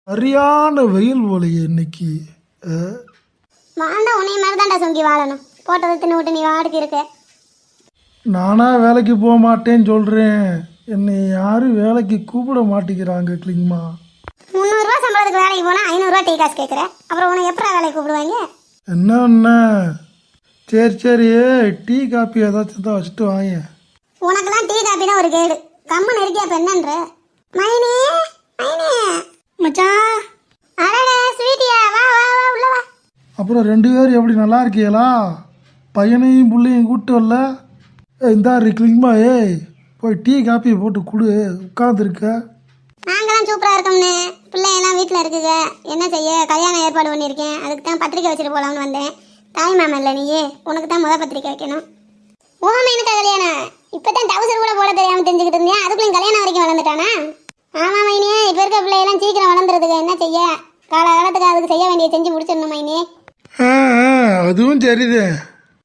சரியான வெயில் போலையே இன்னைக்கு. வாழ்ந்தா உன்னை மாதிரி தான்டா சொங்கி வாழணும். போட்டதை தின்னு விட்டு நீ வாடுக்கு இருக்க. நானா வேலைக்கு போக மாட்டேன்னு சொல்கிறேன், என்னை யாரும் வேலைக்கு கூப்பிட மாட்டேங்கிறாங்க கிளிங்மா. 300 ரூபா சம்பளத்துக்கு வேலைக்கு போனால் 500 ரூபா டீ காசு கேட்குற. அப்புறம் உன்னை எப்படா வேலைக்கு கூப்பிடுவாங்க? என்ன சரி டீ காப்பி ஏதாச்சும் தான் வச்சுட்டு வாங்க. உனக்குலாம் டீ காப்பி தான் ஒரு கேடு. கம்மு நெருக்கியா இப்போ என்னன்ற மைனி மைனி மச்சான். அடடே ஸ்வீட்டியா, வா வா வா உள்ள வா. அப்புறம் 2 பேரும் எப்படி நல்லா இருக்கீங்களா? பையனையும் பிள்ளையும் கூப்பிட்டு வரல. இந்தா கிளிங்மா, போய் டீ காப்பி போட்டு கொடு, உட்காந்துருக்க. நாங்களாம் சூப்பராக இருக்கோம்னு. பிள்ளையெல்லாம் வீட்டில் இருக்குங்க. என்ன செய்ய, கல்யாணம் ஏற்பாடு பண்ணியிருக்கேன். அதுக்கு தான் பத்திரிக்கை வச்சுட்டு போகலாம்னு வந்தேன். தாய் மாமா இல்லை நீயே, உனக்கு தான் பத்திரிக்கை வைக்கணும். ஓமா எனக்கு கல்யாணம் இப்போ தான் டவுசர் கூட போட தெரியாமல் தெரிஞ்சுக்கிட்டு இருந்தேன். அதுக்குள்ளேயும் கல்யாணம் வரைக்கும் வளர்ந்துட்டானா? ஆமாம் மைனியே, இப்போ இருக்க பிள்ளையெல்லாம் சீக்கிரம் வளர்ந்துறதுக்கு என்ன செய்ய, காலகாலத்துக்கு அதுக்கு செய்ய வேண்டிய செஞ்சு முடிச்சிடணும் மைனி. அதுவும் சரிதே.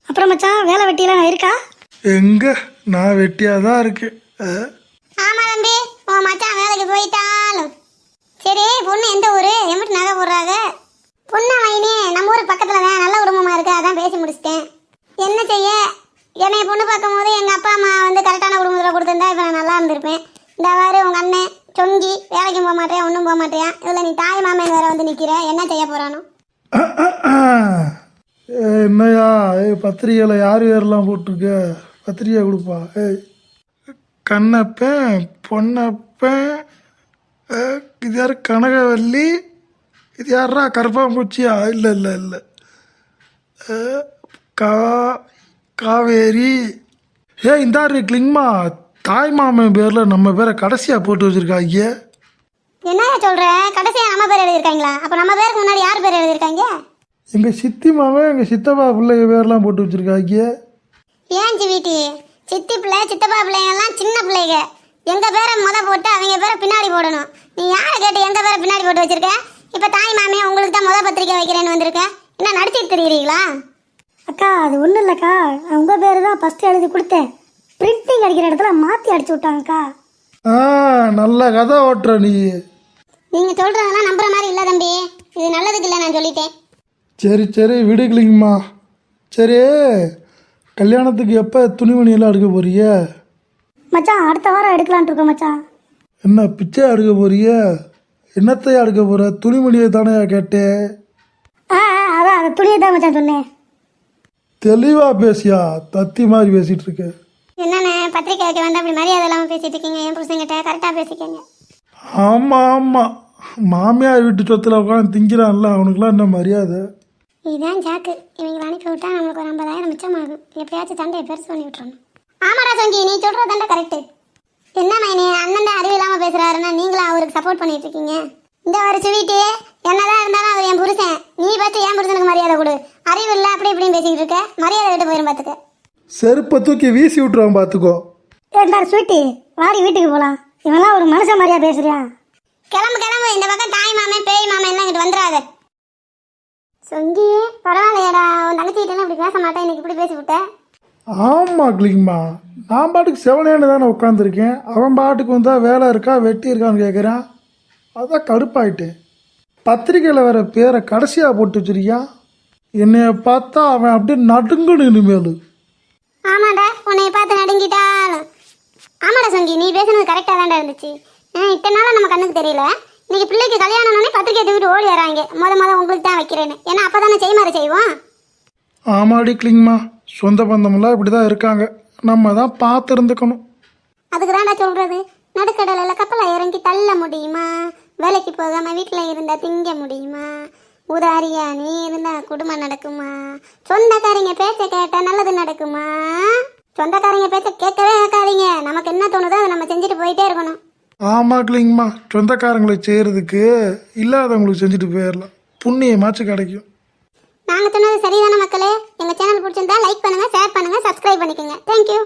அப்புறம் மச்சான், வேலை வெட்டியெல்லாம் இருக்கா? எங்க நான் வெட்டியாக தான் இருக்கு. ஆமாம் தம்பி, உன் மச்சான் வேலைக்கு போயிட்டாலும் சரி. பொண்ணு எந்த ஊர், எம்பிட்டு நகை போடுறாங்க? பொண்ணா மைனி, நம்ம ஊருக்கு பக்கத்தில் தான், நல்ல குடும்பமாக இருக்கு. அதான் பேசி முடிச்சிட்டேன். என்ன செய்ய, என்னை பொண்ணு பார்க்கும் போது எங்கள் அப்பா அம்மா கரெக்டான குடும்பத்தில் கொடுத்துருந்தா இப்போ நான் நல்லா இருந்திருப்பேன். இந்த வாரு உங்கள் அண்ணன் சொங்கி வேலைக்கும் போக மாட்டேன், ஒன்றும் போக மாட்டேன். இதில் நீ தாய் மாமன் வேற நிற்கிற, என்ன செய்ய போகிறானோ? என்னையா பத்திரிகையில் யார் பேரெல்லாம் போட்டிருக்க? பத்திரிகை கொடுப்பா. கண்ணப்பன், பொன்னப்பன், இது யார் கனகவல்லி, இது யாரா கருப்பாம்பூச்சியா? இல்லை காவேரி. இந்தாரு கிளிங்மா, தாய் மாமன் பேரில் நம்ம பேரை கடைசியாக போட்டு வச்சுருக்காங்க. என்ன சொல்கிற? கடைசியாக நம்ம பேர் எழுதியிருக்காங்களா? அப்போ நம்ம பேருக்கு முன்னாடி யார் பேர் எழுதியிருக்காங்க? எங்கள் சித்தி மாமன், எங்கள் சித்தப்பா பிள்ளைங்க பேர்லாம் போட்டு வச்சுருக்காங்க. ஏன் வீட்டு சித்தி பிள்ளை சித்தப்பா பிள்ளைங்கெல்லாம் சின்ன பிள்ளைங்க. எங்கள் பேரை போட்டு அவங்க பேரை பின்னாடி போடணும். நீ யாரை கேட்டு எங்கள் பேரை பின்னாடி போட்டு வச்சுருக்க? இப்போ தாய் மாமே உங்களுக்கு தான் பத்திரிக்கை வைக்கிறேன்னு வந்திருக்க. என்ன நடிச்சிட்டு தெரியுறீங்களா? அக்கா, அது ஒன்றும் இல்லைக்கா, உங்கள் பேர் தான் ஃபஸ்ட்டு எழுதி கொடுத்தேன். பிரிண்டிங் அடிக்கிற இடத்துல மாற்றி அடிச்சு விட்டாங்கக்கா. நல்ல கதை ஓட்டுற நீ. நீங்கள் சொல்கிறதெல்லாம் நம்புற மாதிரி இல்லை தம்பி. இது நல்லதுக்கு இல்லை, நான் சொல்லிட்டேன். சரி விடுக்கலிங்கம்மா. சரி, கல்யாணத்துக்கு எப்போ துணிமணியெல்லாம் எடுக்க போறிய? மச்சான், அடுத்த வாரம் எடுக்கலான்ட்டு இருக்கோம் மச்சான். என்ன பிச்சை எடுக்க போறிய? என்னத்தையா எடுக்க போகிற? துணிமணியை தானே கேட்டேன். அதான் அந்த துணியை தான் மச்சான் சொன்னேன். தெளிவாக பேசியா, தத்தி மாதிரி பேசிகிட்டு இருக்க. என்னண்ணே, பத்திரிக்கை வைக்க வந்து அப்படி மரியாதை இல்லாமல் பேசிட்டு இருக்கீங்க. என் புருஷங்கிட்ட கரெக்டாக பேசிக்கங்க. ஆமாம், மாமியார் வீட்டு சொத்தில் உட்காந்து திங்கிறான்ல, அவனுக்குலாம் என்ன மரியாதை? இதுதான் ஜாக்கு. இவங்களை அனுப்பி விட்டா நம்மளுக்கு ஒரு 50,000 மிச்சமாகும். எப்படியாச்சும் தண்டையை பெருசு பண்ணி விட்டுறணும். ஆமாடா சொங்கி, நீ சொல்கிற தண்டை கரெக்டு. என்ன மைனி, அண்ணன் தான் அறிவு இல்லாமல் பேசுகிறாருன்னா நீங்களும் அவருக்கு சப்போர்ட் பண்ணிட்டு இருக்கீங்க. இந்த ஒரு ஸ்வீட்டு என்னதான் இருந்தாலும் அவர் என் புருஷன். நீ பார்த்து என் புருஷனுக்கு மரியாதை கொடு. அறிவு இல்லை அப்படி இப்படின்னு பேசிக்கிட்டு இருக்க, மரியாதை விட்டு போயிடும் பார்த்துக்க. செருப்பை தூக்கி வீசி விட்டுருவான் பார்த்துக்கோ. ஏண்டார் ஸ்வீட்டி, வாடி வீட்டுக்கு போகலாம். இவெல்லாம் ஒரு மனுஷன் மாதிரியா பேசுறியா? கிளம்பு. இந்த பக்கம் தாய் மாமன் பேய் மாமன் எல்லாம் இங்கிட்டு வந்துடாத. சொங்கி பரவாயில்லையடா, உன் தங்கச்சிக்கிட்டலாம் இப்படி பேச மாட்டேன், இன்னைக்கு இப்படி பேசி விட்ட. ஆமாம் கிளிங்மா, நான் பாட்டுக்கு செவனேன்னு தானே உட்காந்துருக்கேன். அவன் பாட்டுக்கு வந்தால் வேலை இருக்கா வெட்டி இருக்கான்னு கேட்குறான். அதான் கடுப்பாயிட்டேன். பத்திரிக்கையில் வேற பேரை கடைசியாக போட்டு வச்சிருக்கான். என்னைய பார்த்தா அவன் அப்படியே நடுங்கணும் இனிமேல். ஆமாடா, உன்னை பார்த்து நடுங்கிட்டாலும். ஆமாடா சொங்கி, நீ பேசுனது கரெக்டாக தான்டா இருந்துச்சு. இத்தனை நாளாக நம்ம கண்ணுக்கு தெரியல. இன்னைக்கு பிள்ளைக்கு கல்யாணம்னே பத்திரிக்கை தூக்கிட்டு ஓடி வராங்க. முத உங்களுக்கு தான் வைக்கிறேன்னு. ஏன்னா அப்போ தானே செய்மாறு செய்வோம். ஆமாடி கிளிங்மா, சொந்த பந்தமெல்லாம் இப்படி தான் இருக்காங்க. நம்ம தான் பார்த்து இருந்துக்கணும். அதுக்கு தான்டா சொல்கிறது, நடுக்கடலில் கப்பலை இறங்கி தள்ள முடியுமா? வேலைக்கு போகாமல் வீட்டில் இருந்தால் திங்க முடியுமா? உதாரியா நீ இருந்தால் குடும்பம் நடக்குமா? சொந்தக்காரங்க பேச்ச கேட்டால் நல்லது நடக்குமா? சொந்தக்காரங்க பேச்ச கேட்கவே கேட்காதீங்க. நமக்கு என்ன தோணுதோ அதை நம்ம செஞ்சுட்டு போயிட்டே இருக்கணும். ஆமாம் கிளிங்மா, சொந்தக்காரங்களை செய்கிறதுக்கு இல்லாதவங்களுக்கு செஞ்சுட்டு போயிடலாம், புண்ணியமாச்சும் கிடைக்கும். நாங்கள் சொன்னது சரிதான மக்களே? எங்கள் சேனல் பிடிச்சிருந்தா லைக் பண்ணுங்கள், ஷேர் பண்ணுங்கள், சப்ஸ்கிரைப் பண்ணிக்கோங்க. தேங்க்யூ.